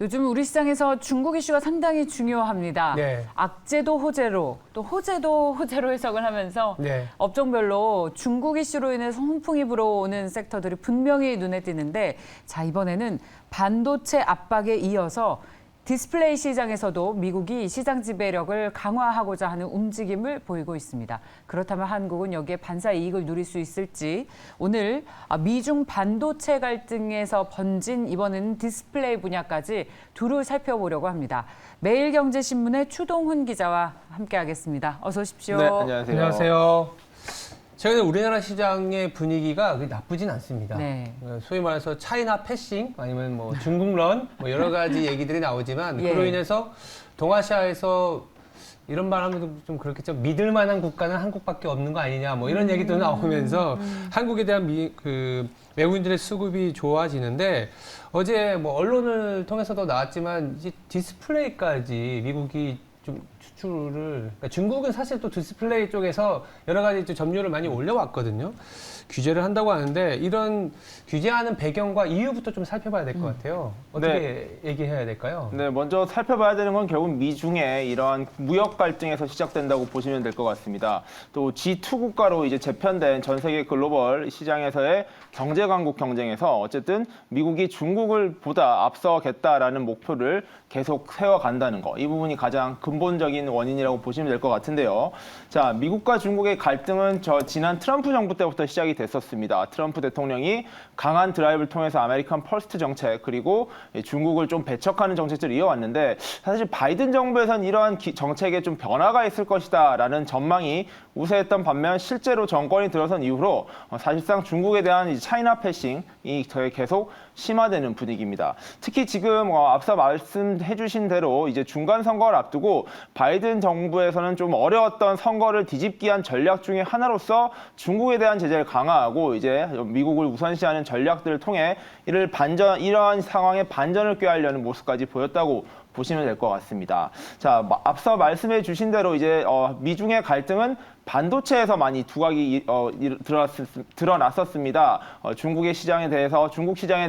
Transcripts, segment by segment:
요즘 우리 시장에서 중국 이슈가 상당히 중요합니다. 네. 악재도 호재로, 또 호재도 호재로 해석을 하면서 네. 업종별로 중국 이슈로 인해서 훈풍이 불어오는 섹터들이 분명히 눈에 띄는데, 자, 이번에는 반도체 압박에 이어서 디스플레이 시장에서도 미국이 시장 지배력을 강화하고자 하는 움직임을 보이고 있습니다. 그렇다면 한국은 여기에 반사 이익을 누릴 수 있을지, 오늘 미중 반도체 갈등에서 번진 이번에는 디스플레이 분야까지 두루 살펴보려고 합니다. 매일경제신문의 추동훈 기자와 함께하겠습니다. 어서 오십시오. 네, 안녕하세요. 안녕하세요. 최근에 우리나라 시장의 분위기가 나쁘진 않습니다. 네. 소위 말해서 차이나 패싱 아니면 뭐 중국런 뭐 여러 가지 얘기들이 나오지만 예. 그로 인해서 동아시아에서 이런 말 하면 좀 그렇겠죠. 믿을 만한 국가는 한국밖에 없는 거 아니냐 뭐 이런 얘기도 나오면서 한국에 대한 외국인들의 수급이 좋아지는데, 어제 뭐 언론을 통해서도 나왔지만 이제 디스플레이까지 미국이 좀 수출을, 그러니까 중국은 사실 또 디스플레이 쪽에서 여러 가지 좀 점유율을 많이 올려왔거든요. 규제를 한다고 하는데, 이런 규제하는 배경과 이유부터 좀 살펴봐야 될 것 같아요. 어떻게 얘기해야 될까요? 네, 먼저 살펴봐야 되는 건 결국 미중의 이러한 무역 갈등에서 시작된다고 보시면 될 것 같습니다. 또 G2 국가로 이제 재편된 전 세계 글로벌 시장에서의 경제 강국 경쟁에서 어쨌든 미국이 중국을 보다 앞서겠다라는 목표를 계속 세워간다는 거, 이 부분이 가장 근본적인 원인이라고 보시면 될 것 같은데요. 자, 미국과 중국의 갈등은 지난 트럼프 정부 때부터 시작이 됐었습니다. 트럼프 대통령이 강한 드라이브를 통해서 아메리칸 퍼스트 정책, 그리고 중국을 좀 배척하는 정책들을 이어왔는데, 사실 바이든 정부에서는 이러한 정책에 좀 변화가 있을 것이다라는 전망이 우세했던 반면, 실제로 정권이 들어선 이후로 사실상 중국에 대한 차이나 패싱이 계속 심화되는 분위기입니다. 특히 지금 앞서 말씀해 주신 대로 이제 중간 선거를 앞두고 바이든 정부에서는 좀 어려웠던 선거를 뒤집기 위한 전략 중에 하나로서 중국에 대한 제재를 강화하고 이제 미국을 우선시하는 전략들을 통해 이러한 상황에 반전을 qui하려는 모습까지 보였다고 보시면 될 것 같습니다. 자, 앞서 말씀해 주신 대로 이제 미중의 갈등은 반도체에서 많이 두각이 드러났었습니다. 중국 시장에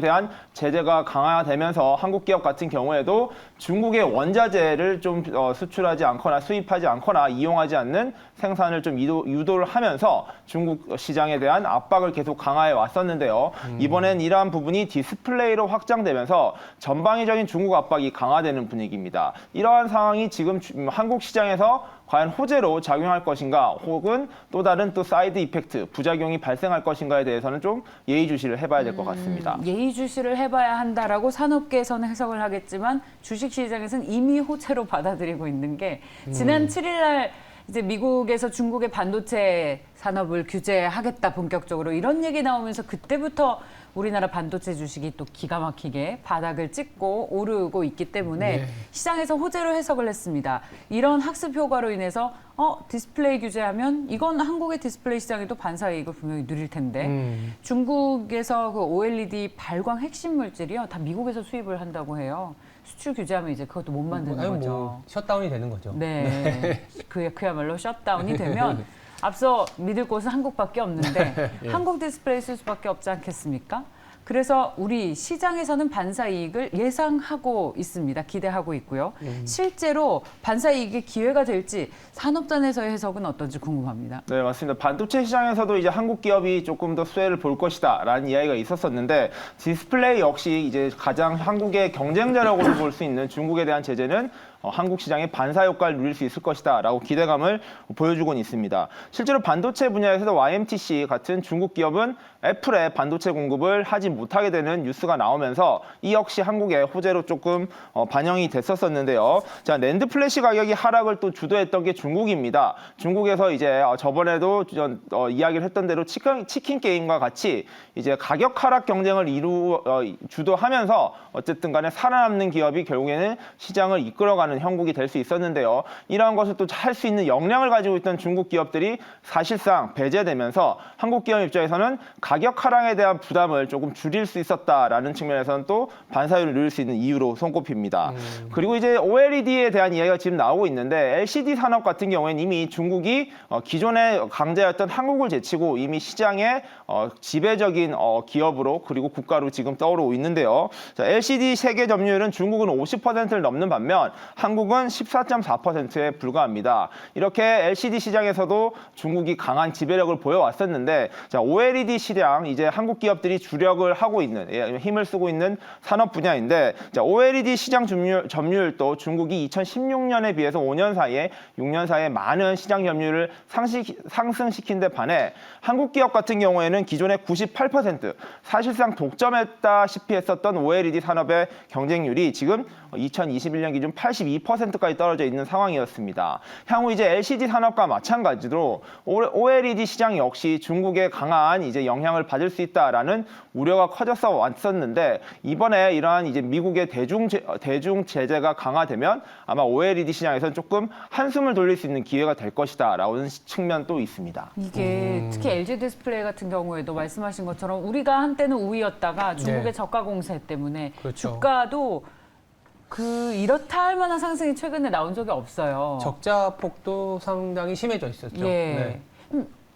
대한 제재가 강화되면서 한국 기업 같은 경우에도 중국의 원자재를 좀 수출하지 않거나 수입하지 않거나 이용하지 않는 생산을 좀 유도를 하면서 중국 시장에 대한 압박을 계속 강화해 왔었는데요. 이번엔 이러한 부분이 디스플레이로 확장되면서 전방위적인 중국 압박이 강화되는 분위기입니다. 이러한 상황이 지금 한국 시장에서 과연 호재로 작용할 것인가, 혹은 또 다른 사이드 이펙트, 부작용이 발생할 것인가에 대해서는 좀 예의주시를 해봐야 될 것 같습니다. 예의주시를 해봐야 한다라고 산업계에서는 해석을 하겠지만, 주식시장에서는 이미 호재로 받아들이고 있는 게, 지난 7일 날 이제 미국에서 중국의 반도체 산업을 규제하겠다 본격적으로 이런 얘기 나오면서, 그때부터 우리나라 반도체 주식이 또 기가 막히게 바닥을 찍고 오르고 있기 때문에 네. 시장에서 호재로 해석을 했습니다. 이런 학습 효과로 인해서 디스플레이 규제하면 이건 한국의 디스플레이 시장에도 반사 이익을 분명히 누릴 텐데, 중국에서 그 OLED 발광 핵심 물질이요, 다 미국에서 수입을 한다고 해요. 수출 규제하면 이제 그것도 못 만드는 거죠. 셧다운이 되는 거죠. 네. 그야말로 셧다운이 되면 앞서 믿을 곳은 한국밖에 없는데 예. 한국 디스플레이 쓸 수밖에 없지 않겠습니까? 그래서 우리 시장에서는 반사 이익을 예상하고 있습니다. 기대하고 있고요. 실제로 반사 이익이 기회가 될지 산업단에서의 해석은 어떤지 궁금합니다. 네, 맞습니다. 반도체 시장에서도 이제 한국 기업이 조금 더 수혜를 볼 것이다라는 이야기가 있었었는데, 디스플레이 역시 이제 가장 한국의 경쟁자라고 볼 수 있는 중국에 대한 제재는 한국 시장의 반사 효과를 누릴 수 있을 것이다라고 기대감을 보여주고 있습니다. 실제로 반도체 분야에서도 YMTC 같은 중국 기업은 애플의 반도체 공급을 하지 못하게 되는 뉴스가 나오면서 이 역시 한국의 호재로 조금 반영이 됐었는데요. 자, 낸드 플래시 가격이 하락을 또 주도했던 게 중국입니다. 중국에서 이제 저번에도 이야기를 했던 대로 치킨 게임과 같이 이제 가격 하락 경쟁을 주도하면서 어쨌든 간에 살아남는 기업이 결국에는 시장을 이끌어가는 형국이 될 수 있었는데요. 이러한 것을 또 할 수 있는 역량을 가지고 있던 중국 기업들이 사실상 배제되면서 한국 기업 입장에서는 가격 하락에 대한 부담을 조금 줄일 수 있었다라는 측면에서는 또 반사율을 누릴 수 있는 이유로 손꼽힙니다. 그리고 이제 OLED에 대한 이야기가 지금 나오고 있는데 LCD 산업 같은 경우에는 이미 중국이 기존의 강자였던 한국을 제치고 이미 시장의 지배적인 기업으로 그리고 국가로 지금 떠오르고 있는데요. 자, LCD 세계 점유율은 중국은 50%를 넘는 반면 한국은 14.4%에 불과합니다. 이렇게 LCD 시장에서도 중국이 강한 지배력을 보여왔었는데 자, OLED 시장 이제 한국 기업들이 주력을 하고 있는 힘을 쓰고 있는 산업 분야인데 자, OLED 시장 점유율도 중국이 2016년에 비해서 5년 사이에 6년 사이에 많은 시장 점유율을 상승시킨 데 반해 한국 기업 같은 경우에는 기존의 98% 사실상 독점했다시피 했었던 OLED 산업의 경쟁률이 지금 2021년 기준 82%까지 떨어져 있는 상황이었습니다. 향후 이제 LCD 산업과 마찬가지로 OLED 시장 역시 중국의 강한 이제 영향을 받을 수 있다라는 우려가 커져서 왔었는데 이번에 이러한 이제 미국의 대중 제재가 강화되면 아마 OLED 시장에서는 조금 한숨을 돌릴 수 있는 기회가 될 것이다라는 측면도 있습니다. 이게 특히 LG 디스플레이 같은 경우에도 말씀하신 것처럼 우리가 한때는 우위였다가 중국의 네. 저가 공세 때문에 그렇죠. 주가도 이렇다 할 만한 상승이 최근에 나온 적이 없어요. 적자 폭도 상당히 심해져 있었죠. 예.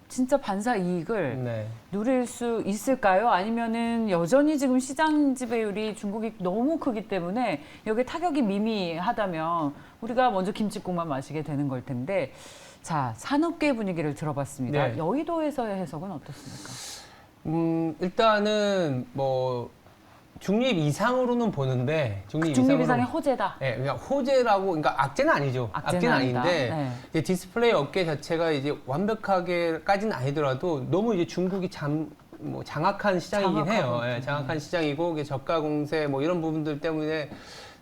진짜 반사 이익을 네. 누릴 수 있을까요? 아니면은 여전히 지금 시장 지배율이 중국이 너무 크기 때문에 여기에 타격이 미미하다면 우리가 먼저 김치국만 마시게 되는 걸 텐데 자, 산업계 분위기를 들어봤습니다. 네. 여의도에서의 해석은 어떻습니까? 일단은 뭐 중립 이상으로는 보는데 중립 이상으로 이상의 호재다. 네, 그러니까 호재라고, 그러니까 악재는 아니죠. 악재는 아니다. 아닌데 네. 이제 디스플레이 업계 자체가 이제 완벽하게까지는 아니더라도 너무 이제 중국이 장악한 시장이긴 해요. 예, 장악한 시장이고 이게 저가 공세 뭐 이런 부분들 때문에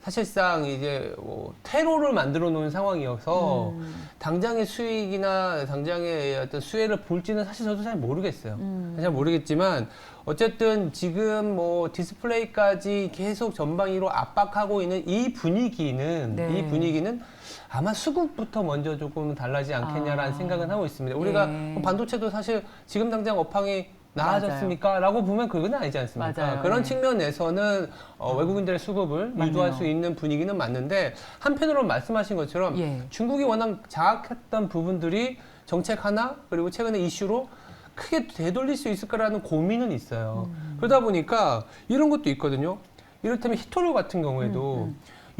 사실상 이제 뭐 테러를 만들어 놓은 상황이어서 당장의 수익이나 당장의 어떤 수혜를 볼지는 사실 저도 잘 모르겠어요. 잘 모르겠지만 어쨌든 지금 뭐 디스플레이까지 계속 전방위로 압박하고 있는 이 분위기는 아마 수급부터 먼저 조금 달라지지 않겠냐라는 생각은 하고 있습니다. 우리가 뭐 반도체도 사실 지금 당장 업황이 나아졌습니까? 라고 보면 그건 아니지 않습니까? 맞아요. 그런 측면에서는 외국인들의 수급을 맞네요. 유도할 수 있는 분위기는 맞는데 한편으로 말씀하신 것처럼 중국이 워낙 장악했던 부분들이 정책 하나 그리고 최근의 이슈로 크게 되돌릴 수 있을 거라는 고민은 있어요. 그러다 보니까 이런 것도 있거든요. 이를테면 히토류 같은 경우에도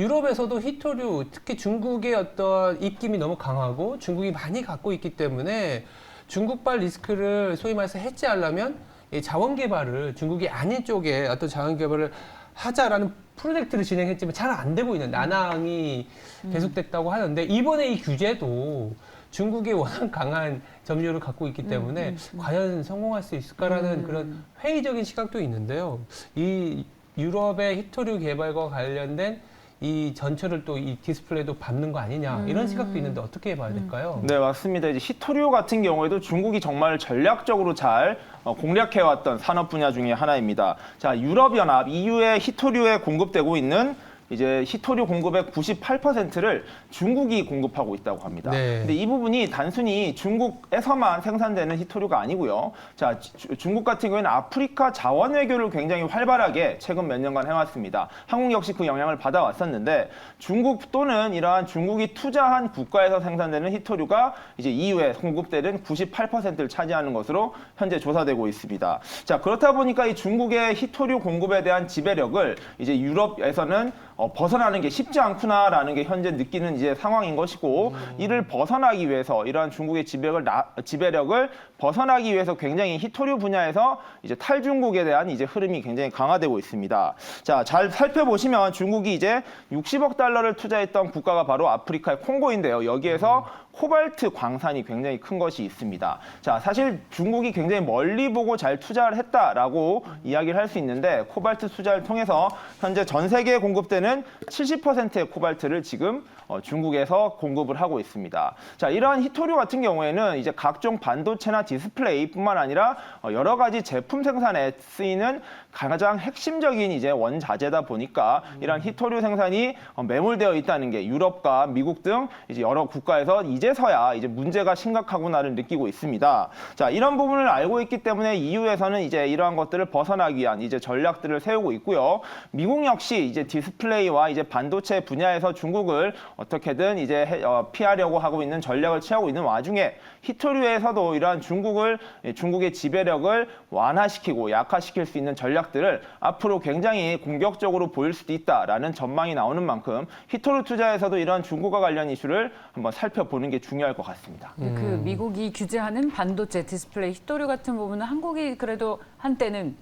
유럽에서도 히토류, 특히 중국의 어떤 입김이 너무 강하고 중국이 많이 갖고 있기 때문에 중국발 리스크를 소위 말해서 해지하려면 이 자원 개발을 중국이 아닌 쪽에 어떤 자원 개발을 하자라는 프로젝트를 진행했지만 잘 안 되고 있는 난항이 계속됐다고 하는데 이번에 이 규제도 중국이 워낙 강한 점유율을 갖고 있기 때문에 과연 성공할 수 있을까라는 그런 회의적인 시각도 있는데요. 이 유럽의 히토류 개발과 관련된 이 전철을 또 이 디스플레이도 밟는 거 아니냐 이런 시각도 있는데 어떻게 봐야 될까요? 네, 맞습니다. 이제 히토류 같은 경우에도 중국이 정말 전략적으로 잘 공략해왔던 산업 분야 중에 하나입니다. 자, 유럽연합 EU의 히토류에 공급되고 있는 이제 히토류 공급의 98%를 중국이 공급하고 있다고 합니다. 네. 근데 이 부분이 단순히 중국에서만 생산되는 히토류가 아니고요. 자, 중국 같은 경우에는 아프리카 자원 외교를 굉장히 활발하게 최근 몇 년간 해왔습니다. 한국 역시 그 영향을 받아왔었는데 중국 또는 이러한 중국이 투자한 국가에서 생산되는 히토류가 이제 EU에 공급되는 98%를 차지하는 것으로 현재 조사되고 있습니다. 자, 그렇다 보니까 이 중국의 히토류 공급에 대한 지배력을 이제 유럽에서는 벗어나는 게 쉽지 않구나라는 게 현재 느끼는 이제 상황인 것이고 이를 벗어나기 위해서 이러한 중국의 지배력을 벗어나기 위해서 굉장히 히토류 분야에서 이제 탈중국에 대한 이제 흐름이 굉장히 강화되고 있습니다. 자, 잘 살펴보시면 중국이 이제 60억 달러를 투자했던 국가가 바로 아프리카의 콩고인데요. 여기에서 코발트 광산이 굉장히 큰 것이 있습니다. 자, 사실 중국이 굉장히 멀리 보고 잘 투자를 했다라고 이야기를 할 수 있는데 코발트 투자를 통해서 현재 전 세계에 공급되는 70%의 코발트를 지금 중국에서 공급을 하고 있습니다. 자, 이러한 히토류 같은 경우에는 이제 각종 반도체나 디스플레이뿐만 아니라 여러 가지 제품 생산에 쓰이는 가장 핵심적인 이제 원자재다 보니까 이러한 히토류 생산이 매몰되어 있다는 게 유럽과 미국 등 이제 여러 국가에서 이제서야 이제 문제가 심각하구나를 느끼고 있습니다. 자, 이런 부분을 알고 있기 때문에 EU에서는 이제 이러한 것들을 벗어나기 위한 이제 전략들을 세우고 있고요. 미국 역시 이제 디스플레이와 이제 반도체 분야에서 중국을 어떻게든 이제 피하려고 하고 있는 전략을 취하고 있는 와중에 히토류에서도 이러한 중국의 지배력을 완화시키고 약화시킬 수 있는 전략들을 앞으로 굉장히 공격적으로 보일 수도 있다라는 전망이 나오는 만큼 히토류 투자에서도 이러한 중국과 관련 이슈를 한번 살펴보는 게 중요할 것 같습니다. 그 미국이 규제하는 반도체, 디스플레이, 히토류 같은 부분은 한국이 그래도 한때는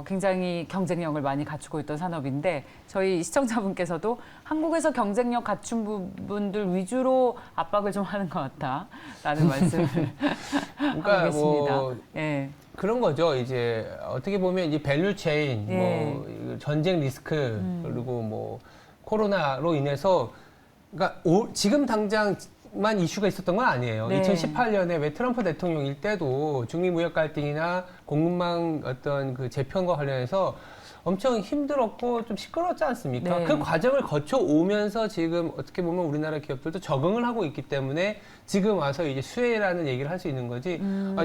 굉장히 경쟁력을 많이 갖추고 있던 산업인데 저희 시청자분께서도 한국에서 경쟁력 갖춘 부분들 위주로 압박을 좀 하는 것 같다라는 말씀을 그러니까 하고 계십니다. 뭐 예. 그런 거죠. 이제 어떻게 보면 이제 밸류 체인, 예. 뭐 전쟁 리스크 그리고 뭐 코로나로 인해서 그러니까 지금 당장만 이슈가 있었던 건 아니에요. 네. 2018년에 왜 트럼프 대통령일 때도 중미 무역 갈등이나 공급망 어떤 그 재편과 관련해서 엄청 힘들었고 좀 시끄러웠지 않습니까? 네. 그 과정을 거쳐 오면서 지금 어떻게 보면 우리나라 기업들도 적응을 하고 있기 때문에 지금 와서 이제 수혜라는 얘기를 할 수 있는 거지.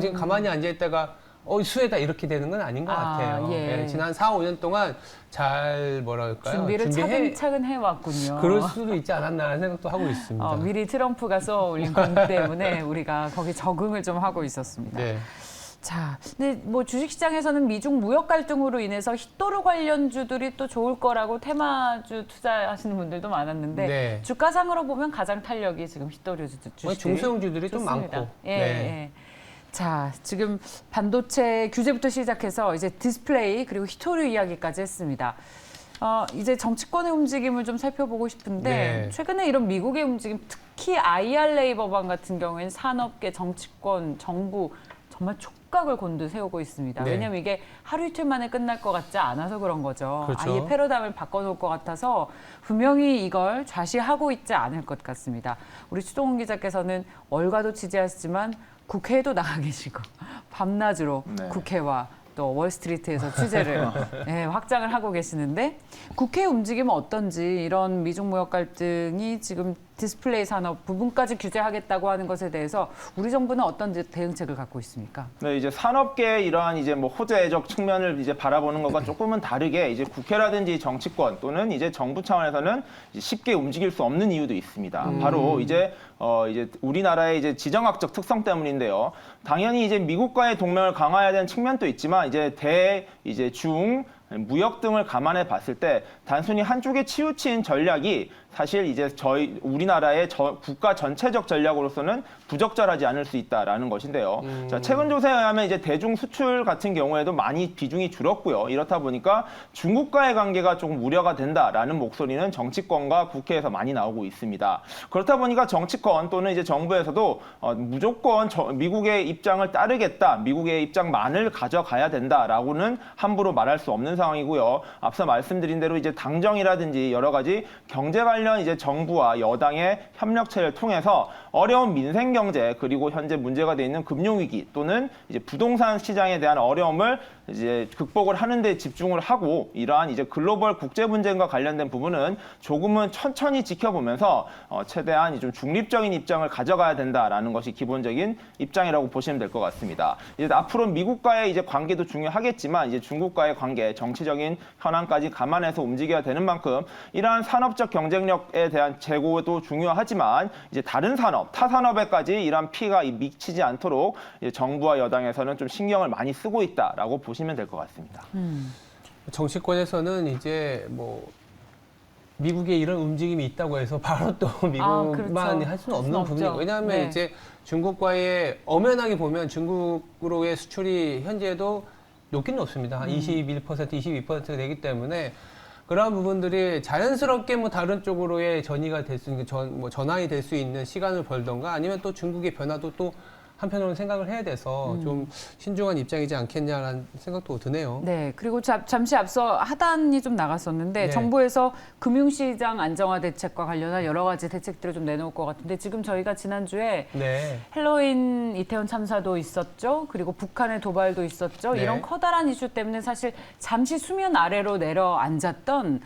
지금 가만히 앉아 있다가 수혜다 이렇게 되는 건 아닌 것 같아요. 예. 예, 지난 4, 5년 동안 잘 뭐랄까요? 준비를 차근차근 해왔군요. 그럴 수도 있지 않았나라는 생각도 하고 있습니다. 미리 트럼프가 쏘올린 공 때문에 우리가 거기 적응을 좀 하고 있었습니다. 네. 자, 근데 뭐 주식시장에서는 미중 무역 갈등으로 인해서 히토류 관련주들이 또 좋을 거라고 테마주 투자하시는 분들도 많았는데 네. 주가상으로 보면 가장 탄력이 지금 히토류 주식. 중소형주들이 좀 좋습니다. 많고. 예, 네. 예. 자, 지금 반도체 규제부터 시작해서 이제 디스플레이 그리고 히토류 이야기까지 했습니다. 이제 정치권의 움직임을 좀 살펴보고 싶은데 네. 최근에 이런 미국의 움직임, 특히 IRA 법안 같은 경우에는 산업계, 정치권, 정부 정말 촉각을 곤두세우고 있습니다. 네. 왜냐하면 이게 하루 이틀 만에 끝날 것 같지 않아서 그런 거죠. 그렇죠. 아예 패러다임을 바꿔놓을 것 같아서 분명히 이걸 좌시하고 있지 않을 것 같습니다. 우리 추동훈 기자께서는 월가도 취재하시지만 국회에도 나가 계시고 밤낮으로 네. 국회와 또 월스트리트에서 취재를 확장을 하고 계시는데 국회 움직임은 어떤지 이런 미중 무역 갈등이 지금 디스플레이 산업 부분까지 규제하겠다고 하는 것에 대해서 우리 정부는 어떤 대응책을 갖고 있습니까? 네, 이제 산업계의 이러한 이제 뭐 호재적 측면을 이제 바라보는 것과 조금은 다르게 이제 국회라든지 정치권 또는 이제 정부 차원에서는 이제 쉽게 움직일 수 없는 이유도 있습니다. 바로 이제 우리나라의 이제 지정학적 특성 때문인데요. 당연히 이제 미국과의 동맹을 강화해야 되는 측면도 있지만 이제 중 무역 등을 감안해 봤을 때 단순히 한쪽에 치우친 전략이 사실 이제 우리나라의 국가 전체적 전략으로서는 부적절하지 않을 수 있다라는 것인데요. 자, 최근 조사에 의하면 이제 대중 수출 같은 경우에도 많이 비중이 줄었고요. 이렇다 보니까 중국과의 관계가 조금 우려가 된다라는 목소리는 정치권과 국회에서 많이 나오고 있습니다. 그렇다 보니까 정치권 또는 이제 정부에서도 무조건 미국의 입장을 따르겠다, 미국의 입장만을 가져가야 된다라고는 함부로 말할 수 없는 상황이고요. 앞서 말씀드린 대로 이제 당정이라든지 여러 가지 경제 관련 이제 정부와 여당의 협력체를 통해서 어려운 민생 경제 그리고 현재 문제가 돼 있는 금융 위기 또는 이제 부동산 시장에 대한 어려움을 이제 극복을 하는 데 집중을 하고 이러한 이제 글로벌 국제 문제과 관련된 부분은 조금은 천천히 지켜보면서 최대한 좀 중립적인 입장을 가져가야 된다라는 것이 기본적인 입장이라고 보시면 될 것 같습니다. 이제 앞으로 미국과의 이제 관계도 중요하겠지만 이제 중국과의 관계, 정치적인 현안까지 감안해서 움직여야 되는 만큼 이러한 산업적 경쟁력에 대한 제고도 중요하지만 이제 다른 산업, 타 산업에까지 이러한 피해가 미치지 않도록 이제 정부와 여당에서는 좀 신경을 많이 쓰고 있다라고 보시면 될 것 같습니다. 정치권에서는 이제 뭐 미국의 이런 움직임이 있다고 해서 바로 또 미국만 그렇죠. 할 수는 없는 없죠. 부분이에요. 왜냐하면 네. 이제 중국과의 엄연하게 보면 중국으로의 수출이 현재도 높긴 높습니다. 한 21%, 22%가 되기 때문에 그러한 부분들이 자연스럽게 뭐 다른 쪽으로의 전이가 될 수 있는 전환이 될 수 있는 시간을 벌던가 아니면 또 중국의 변화도 또 한편으로는 생각을 해야 돼서 좀 신중한 입장이지 않겠냐라는 생각도 드네요. 네, 그리고 잠시 앞서 하단이 좀 나갔었는데 네. 정부에서 금융시장 안정화 대책과 관련한 여러 가지 대책들을 좀 내놓을 것 같은데 지금 저희가 지난주에 네. 헬로윈 이태원 참사도 있었죠. 그리고 북한의 도발도 있었죠. 네. 이런 커다란 이슈 때문에 사실 잠시 수면 아래로 내려앉았던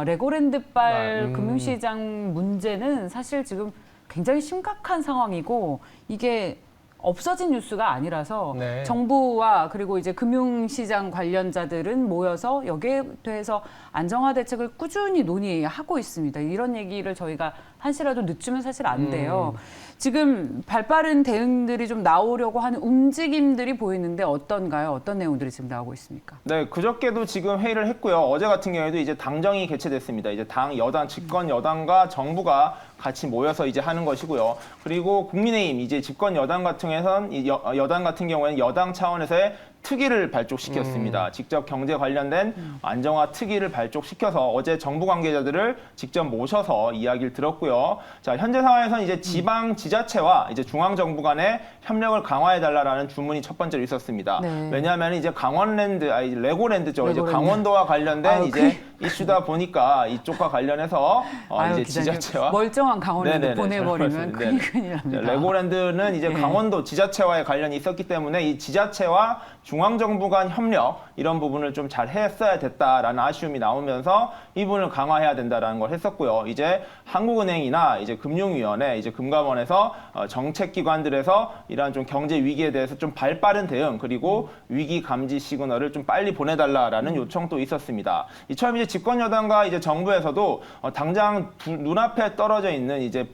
레고랜드발 금융시장 문제는 사실 지금 굉장히 심각한 상황이고 이게 없어진 뉴스가 아니라서 네. 정부와 그리고 이제 금융시장 관련자들은 모여서 여기에 대해서 안정화 대책을 꾸준히 논의하고 있습니다. 이런 얘기를 저희가 한시라도 늦추면 사실 안 돼요. 지금 발빠른 대응들이 좀 나오려고 하는 움직임들이 보이는데 어떤가요? 어떤 내용들이 지금 나오고 있습니까? 네, 그저께도 지금 회의를 했고요. 어제 같은 경우에도 이제 당정이 개최됐습니다. 이제 당 여당, 집권 여당과 정부가 같이 모여서 이제 하는 것이고요. 그리고 국민의힘 이제 집권 여당 같은 경우에는 여당 같은 경우에는 여당 차원에서의 특위를 발족시켰습니다. 직접 경제 관련된 안정화 특위를 발족시켜서 어제 정부 관계자들을 직접 모셔서 이야기를 들었고요. 자, 현재 상황에서는 이제 지방 지자체와 이제 중앙 정부 간의 협력을 강화해 달라라는 주문이 첫 번째로 있었습니다. 네. 왜냐하면 이제 강원랜드, 레고랜드죠. 이제 레고랜드. 강원도와 관련된 아유, 이제 이슈다 보니까 이쪽과 관련해서 아유, 이제 기자님, 지자체와 멀쩡한 강원랜드 네네네, 보내버리면 네네. 큰일 납니다. 레고랜드는 이제 네. 강원도 지자체와의 관련이 있었기 때문에 이 지자체와 중앙정부 간 협력 이런 부분을 좀 잘 했어야 됐다라는 아쉬움이 나오면서 이 부분을 강화해야 된다라는 걸 했었고요. 이제 한국은행이나 이제 금융위원회, 이제 금감원에서 정책기관들에서 이러한 좀 경제 위기에 대해서 좀 발빠른 대응 그리고 위기 감지 시그널을 좀 빨리 보내달라라는 요청도 있었습니다. 이처럼 이제 집권 여당과 이제 정부에서도 당장 눈앞에 떨어져 있는 이제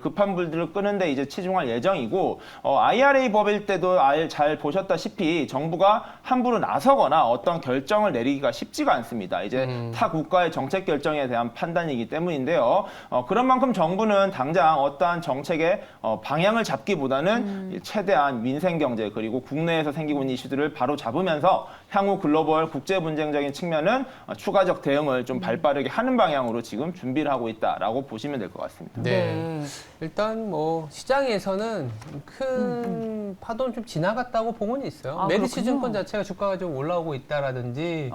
급한 불들을 끄는데 이제 치중할 예정이고 IRA 법일 때도 잘 보셨다시피 정부가 함부로 나서거나 어떤 결정을 내리기가 쉽지가 않습니다. 이제 타 국가의 정책 결정에 대한 판단이기 때문인데요. 그런 만큼 정부는 당장 어떠한 정책의 방향을 잡기보다는 최대한 민생 경제 그리고 국내에서 생기고 있는 이슈들을 바로 잡으면서 향후 글로벌 국제 분쟁적인 측면은 추가적 대응을 좀 발빠르게 하는 방향으로 지금 준비를 하고 있다라고 보시면 될 것 같습니다. 네. 일단 뭐 시장에서는 큰 파도는 좀 지나갔다고 보고는 있어요. 아, 메디치 그렇군요. 증권 자체가 주가가 좀 올라오고 있다라든지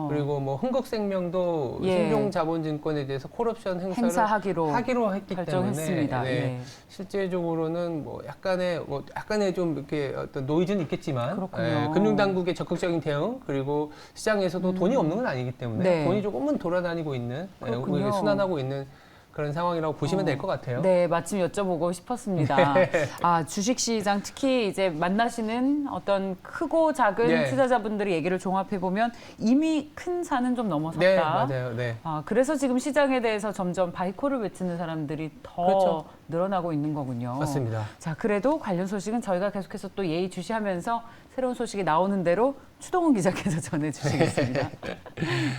그리고 뭐 흥국생명도 예. 신종자본증권에 대해서 콜옵션 행사하기로 했기 결정했습니다. 때문에 예. 실제적으로는 뭐 약간의 좀 이렇게 어떤 노이즈는 있겠지만 그렇군요. 금융당국의 적극적인 대응 그리고 시장에서도 돈이 없는 건 아니기 때문에 네. 돈이 조금은 돌아다니고 있는 그렇군요. 순환하고 있는 그런 상황이라고 보시면 될 것 같아요. 네, 마침 여쭤보고 싶었습니다. 아, 주식시장 특히 이제 만나시는 어떤 크고 작은 예. 투자자분들의 얘기를 종합해 보면 이미 큰 산은 좀 넘어섰다. 네, 맞아요. 네. 아, 그래서 지금 시장에 대해서 점점 바이콜을 외치는 사람들이 더 그렇죠. 늘어나고 있는 거군요. 맞습니다. 자, 그래도 관련 소식은 저희가 계속해서 또 예의주시하면서 새로운 소식이 나오는 대로 추동훈 기자께서 전해주시겠습니다.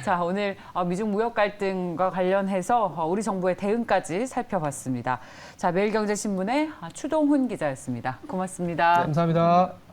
자, 오늘 미중 무역 갈등과 관련해서 우리 정부의 대응까지 살펴봤습니다. 자, 매일경제신문의 추동훈 기자였습니다. 고맙습니다. 감사합니다.